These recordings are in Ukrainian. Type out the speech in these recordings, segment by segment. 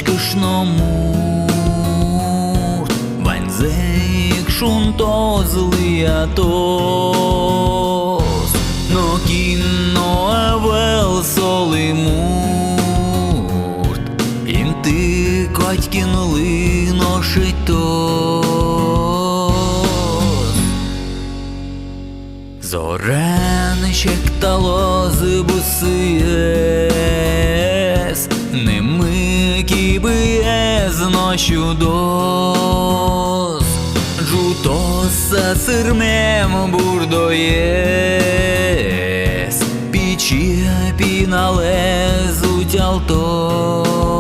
kösnomúrt, ványzék suntoz liatos, no kinno evel solimurt, inti Катькин линошитос. Зореничек та лози бусиєс, ними кібиєз нощу дос, джутоса сирмем бурдоєс, пічі піналезуть алтос.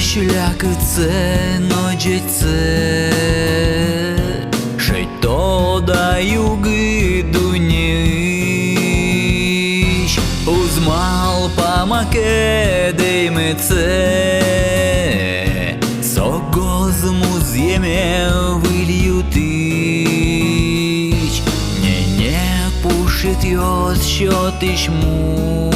Солещляки-це, ночі-це, шей-то да юги дуніш, узмал памаке дейме-це, согозму з'єме вильютич, не пушить йос, що тишму,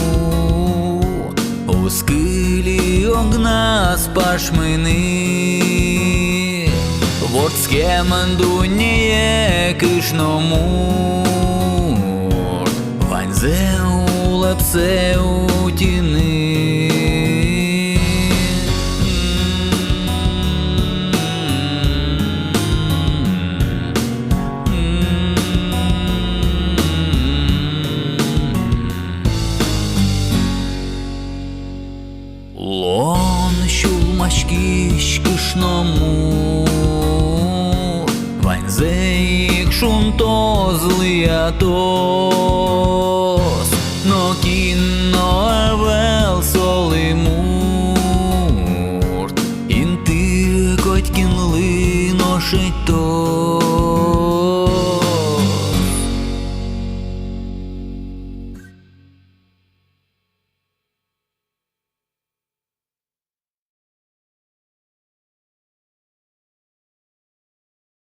у скилі огна з пашмини, вордське мандуніє кишномур, ваньзе у лепсе у тіни. Лон şulmaşkiş kışnomur, vanyzeyik şuntoz liatos, no kinno evel solimurt, inti Катькин линошитос.